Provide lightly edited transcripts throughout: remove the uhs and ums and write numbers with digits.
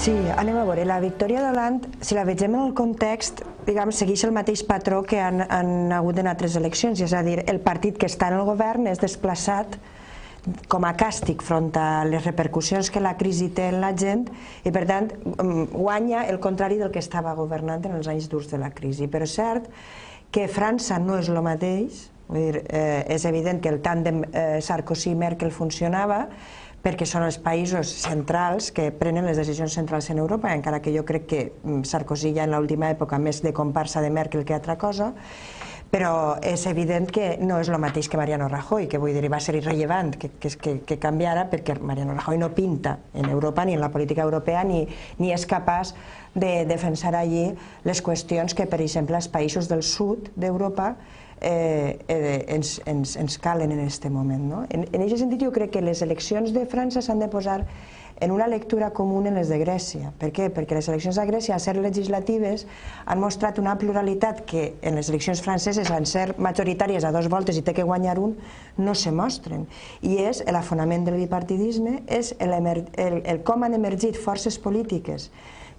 Sí, anem a veure. La victòria d'Hollande, si la vegem en el context, segueix el mateix patró que han hagut en altres eleccions, és a dir, el partit que està en el govern és desplaçat com a càstig front a les repercussions que la crisi té en la gent i, per tant, guanya el contrari del que estava governant en els anys durs de la crisi. Però és cert que França no és el mateix, és evident que el tàndem Sarkozy-Merkel funcionava, perquè són els països centrals que prenen les decisions centrals en Europa, encara que jo crec que Sarkozy ja en l'última època més de comparsa de Merkel que altra cosa, però és evident que no és el mateix que Mariano Rajoy, que vull dir, va ser irrellevant que canviara, perquè Mariano Rajoy no pinta en Europa ni en la política europea ni és capaç de defensar allí les qüestions que, per exemple, els països del sud d'Europa ens calen en aquest moment. En aquest sentit, jo crec que les eleccions de França s'han de posar en una lectura comuna en les de Grècia. Per què? Perquè les eleccions de Grècia, a ser legislatives, han mostrat una pluralitat que en les eleccions franceses, en ser majoritàries a 2 voltes i té que guanyar un, no se mostren. I és l'afonament del bipartidisme, és com han emergit forces polítiques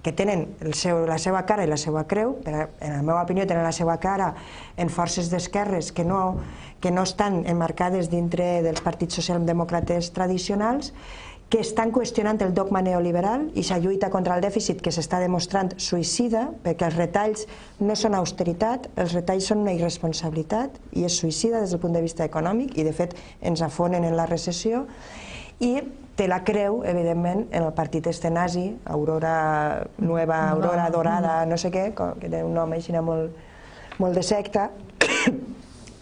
que tenen la seva cara i la seva creu, en la meva opinió tenen la seva cara en forces d'esquerres que no estan emmarcades dintre dels partits socialdemòcrates tradicionals, que estan qüestionant el dogma neoliberal i la lluita contra el dèficit que s'està demostrant suïcida, perquè els retalls no són austeritat, els retalls són una irresponsabilitat i és suïcida des del punt de vista econòmic i de fet ens afonen en la recessió, i té la creu, evidentment, en el partit este nazi, Aurora Nueva, Aurora Dorada, no sé què, que té un nom així molt de secta,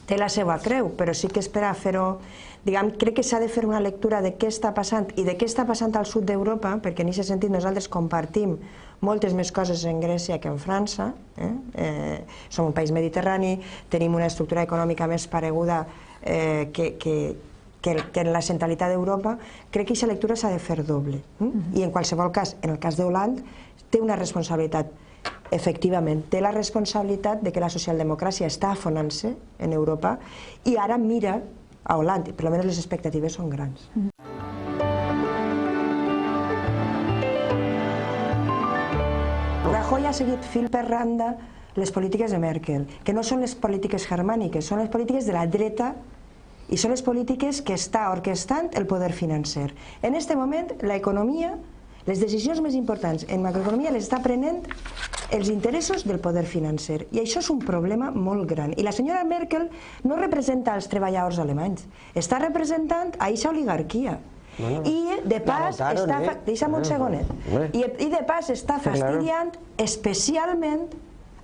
té la seva creu, però sí que és per a fer-ho, crec que s'ha de fer una lectura de què està passant i de què està passant al sud d'Europa, perquè en aquest sentit nosaltres compartim moltes més coses en Grècia que en França, som un país mediterrani, tenim una estructura econòmica més pareguda que en la centralitat d'Europa. Crec que aquesta lectura s'ha de fer doble. I en qualsevol cas, en el cas d'Hollande, té una responsabilitat. Efectivament, té la responsabilitat de que la socialdemocràcia està afonant-se en Europa i ara mira a Hollande, per almenys les expectatives són grans. Rajoy ha seguit fil per randa les polítiques de Merkel, que no són les polítiques germàniques, són les polítiques de la dreta i són les polítiques que està orquestant el poder financer. En aquest moment, l'economia, les decisions més importants en macroeconomia les està prenent els interessos del poder financer. I això és un problema molt gran. I la senyora Merkel no representa els treballadors alemanys, està representant a aquesta oligarquia. I de pas està... Deixa'm un segonet. I de pas està fastidiant especialment,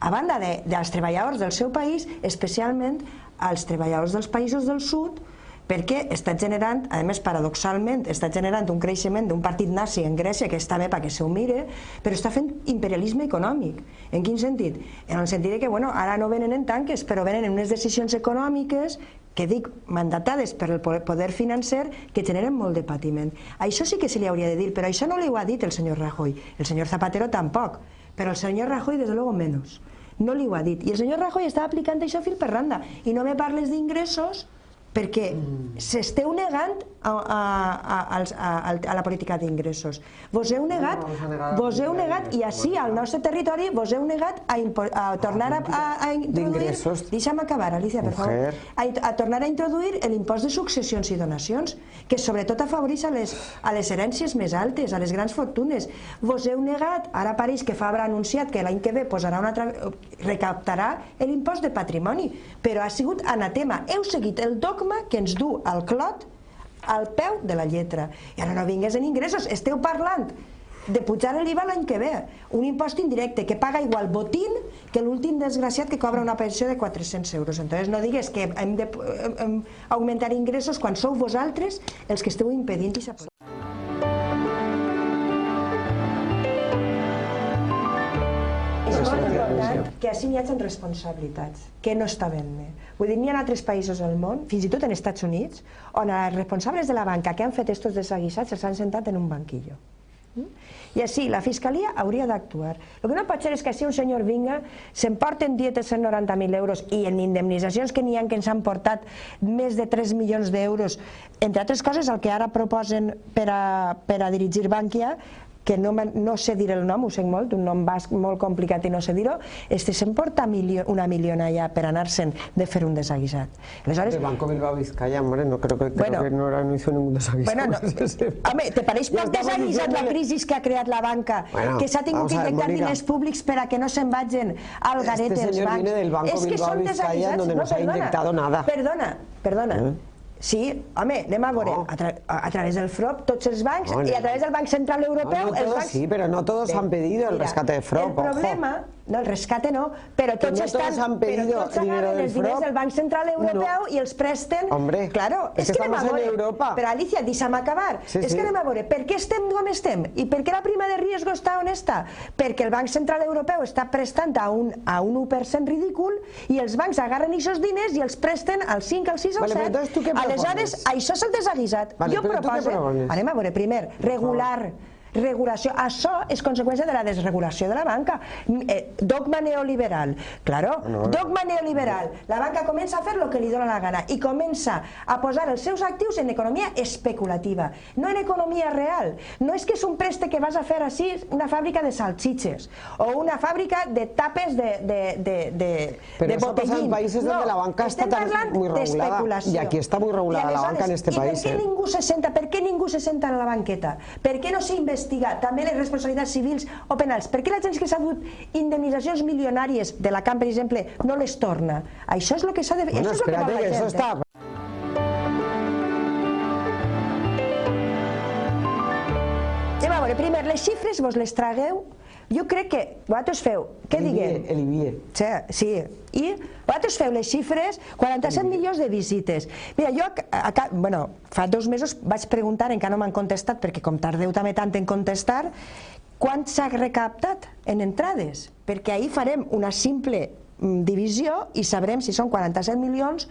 a banda dels treballadors del seu país, especialment als treballadors dels països del sud, perquè està generant, a més paradoxalment, està generant un creixement d'un partit nazi en Grècia, que està bé perquè s'ho mire, però està fent imperialisme econòmic. En quin sentit? En el sentit que, ara no venen en tanques, però venen en unes decisions econòmiques que dic, mandatades per el poder financer, que generen molt de patiment. Això sí que se li hauria de dir, però això no li ho ha dit el senyor Rajoy. El senyor Zapatero tampoc, però el senyor Rajoy, des de luego, menos. No li ho ha dit. I el senyor Rajoy està aplicant això fil per randa. I no me parles d'ingressos perquè s'esteu negant a la política d'ingressos. Vos heu negat, i així al nostre territori, vos heu negat a tornar a introduir... Deixa'm acabar, Alicia, per favor. A tornar a introduir l'impost de successions i donacions, que sobretot afavoreix a les herències més altes, a les grans fortunes. Vos heu negat, ara pareix que Fabra ha anunciat que l'any que ve recaptarà l'impost de patrimoni, però ha sigut anatema. Heu seguit el dogma que ens du al clot al peu de la lletra. I ara no vingues en ingressos, esteu parlant de pujar l'IVA l'any que ve, un impost indirecte que paga igual botín que l'últim desgraciat que cobra una pensió de 400 euros. Entonces no digues que hem d'augmentar ingressos quan sou vosaltres els que esteu impedint aquesta política. És molt important que així n'hi hagi responsabilitats, que no està ben bé. Vull dir, n'hi ha altres països del món, fins i tot en Estats Units, on els responsables de la banca que han fet estos desaguisats els han sentat en un banquillo. I així, la Fiscalia hauria d'actuar. El que no pot ser és que si un senyor vinga, s'emporten dietes en 190.000 euros i en indemnitzacions que n'hi ha que ens han portat més de 3 milions d'euros, entre altres coses el que ara proposen per a dirigir Bankia, que no sé dir el nom, ho sé molt, un nom basc molt complicat i no sé dir-ho, s'emporta una milionalla per anar-se'n de fer un desaguisat. El Banco Bilbao Vizcaya, hombre, no creo que no hizo ningún desaguisado. Home, ¿te pareix poc desaguisat la crisi que ha creat la banca? Que s'ha tingut que injectar diners públics per a que no se'n vagin al garet els bancs. Este señor viene del Banco Bilbao Vizcaya donde no se ha inyectado nada. Perdona. Sí, home, anem a veure, a través del FROB, tots els bancs, i a través del Banc Central Europeu... Sí, pero no todos han pedido el rescate de FROB. El problema, no, el rescate no, però tots agarren els diners del Banc Central Europeu i els presten... Hombre, és que estamos en Europa. Però Alicia, deixa'm acabar. És que anem a veure, per què estem com estem? I per què la prima de riesgo està on està? Perquè el Banc Central Europeu està prestant a un 1% ridícul i els bancs agarren aquests diners i els presten al 5, al 6 o al 7. Aleshores, això és el desaguisat. Jo proposo, anem a veure, primer, regulació. Això és conseqüència de la desregulació de la banca. Dogma neoliberal. Claro, dogma neoliberal. La banca comença a fer el que li dóna la gana i comença a posar els seus actius en economia especulativa, no en economia real. No és que és un préstec que vas a fer així una fàbrica de salchiches o una fàbrica de tapes de botellín. Pero eso pasa en países donde la banca está muy regulada y aquí está muy regulada la banca en este país. ¿Y per què ningú se senta en la banqueta? Per què no s'investiga també les responsabilitats civils o penals? Per què la gent que s'ha dut indemnitzacions milionàries de la CAM, per exemple, no les torna? Això és el que s'ha de fer. Bueno, espérate, que eso está... Anem a veure, primer, les xifres vos les tragueu. Jo crec que vosaltres feu, què diguem? El IBIE. Sí, i vosaltres feu les xifres, 47 milions de visites. Mira, jo, fa 2 mesos vaig preguntar, encara no m'han contestat, perquè com tardeu també tant en contestar, quant s'ha recaptat en entrades? Perquè ahir farem una simple divisió i sabrem si són 47 milions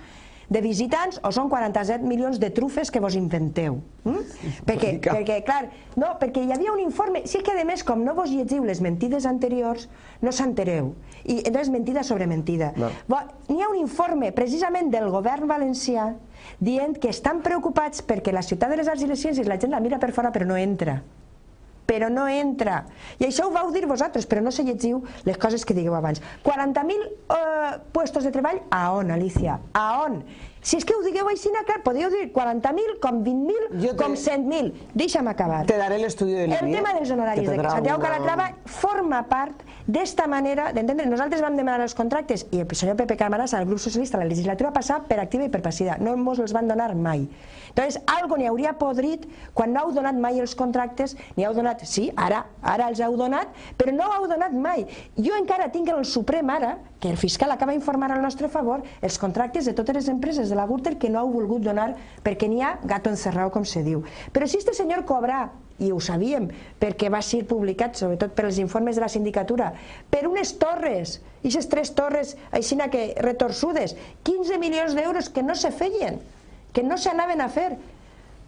de visitants o són 47 milions de trufes que vos inventeu. Perquè, clar, no, perquè hi havia un informe, sí que a més, com no vos llegiu les mentides anteriors, no s'entereu, i és mentida sobre mentida. N'hi ha un informe precisament del govern valencià dient que estan preocupats perquè la ciutat de les arts i les ciències la gent la mira per fora però no entra. I això ho vau dir vosaltres, però no se llegiu les coses que digueu abans. 40.000 puestos de treball, a on, Alicia? A on? Si és que ho digueu així, clar, podeu dir 40.000, com 20.000, com 100.000. Deixa'm acabar. Te daré el estudio del IBIE. El tema dels honoraris de Santiago Calatrava forma part d'esta manera d'entendre. Nosaltres vam demanar els contractes i el senyor Pepe Camarasa, el grup socialista, la legislatura passada per activa i per passiva. No ens els van donar mai. Entonces, algo n'hi hauria podrit quan no heu donat mai els contractes, n'hi heu donat, sí, ara els heu donat, però no heu donat mai. Jo encara tinc en el Suprem ara, que el fiscal acaba d'informar al nostre favor, els contractes de totes les empreses de la Gürtel que no heu volgut donar perquè n'hi ha gato encerrado, com se diu. Però si este senyor cobra, i ho sabíem perquè va ser publicat, sobretot per els informes de la sindicatura, per unes torres, i aquestes 3 torres aixina que retorçudes, 15 milions d'euros que no se feien, que no s'anaven a fer,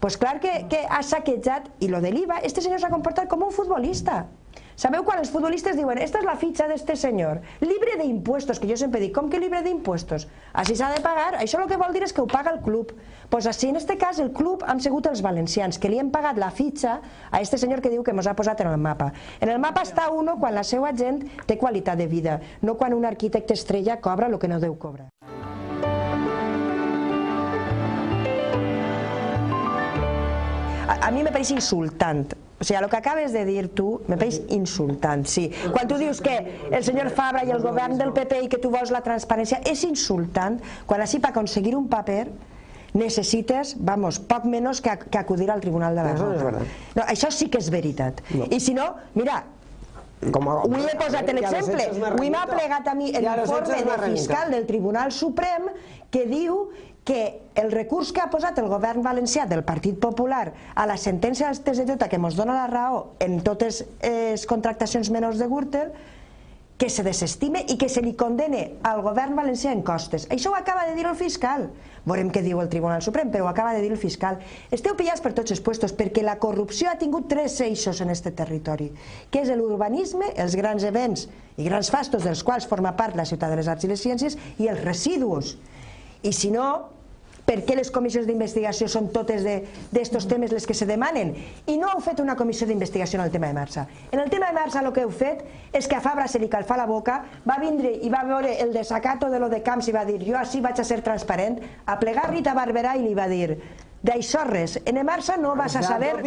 doncs clar que ha saquejat. I lo de l'IVA, este senyor s'ha comportat com un futbolista. Sabeu quan els futbolistes diuen esta és la fitxa d'este senyor, libre d'impuestos, que jo sempre dic, com que libre d'impuestos? Així s'ha de pagar, això el que vol dir és que ho paga el club. Doncs així en este cas el club han sigut els valencians, que li hem pagat la fitxa a este senyor que diu que ens ha posat en el mapa. En el mapa està uno quan la seva gent té qualitat de vida, no quan un arquitecte estrella cobra el que no deu cobrar. A mi me pareix insultant. O sigui, el que acabes de dir tu me pareix insultant, sí. Quan tu dius que el senyor Fabra i el govern del PP i que tu vols la transparència, és insultant quan així per aconseguir un paper necessites, poc menys que acudir al Tribunal de la Rota. Això sí que és veritat. I si no, mira, avui he posat l'exemple, avui m'ha plegat a mi l'informe del fiscal del Tribunal Suprem que diu que el recurs que ha posat el govern valencià del Partit Popular a la sentència del TSJ que ens dona la raó en totes les contractacions menors de Gürtel, que se desestime i que se li condene al govern valencià en costes. Això ho acaba de dir el fiscal. Veurem què diu el Tribunal Suprem, però ho acaba de dir el fiscal. Esteu pillats per tots els puestos, perquè la corrupció ha tingut 3 eixos en aquest territori, que és l'urbanisme, els grans events i grans fastos dels quals forma part la ciutat de les arts i les ciències, i els residus. I si no, per què les comissions d'investigació són totes d'estos temes les que se demanen, i no heu fet una comissió d'investigació en el tema de Marsa. En el tema de Marsa el que heu fet és que a Fabra se li calfà la boca, va vindre i va veure el desacato de lo de Camps i va dir jo així vaig a ser transparent, a plegar Rita Barberà i li va dir d'això res, en Marsa no vas a saber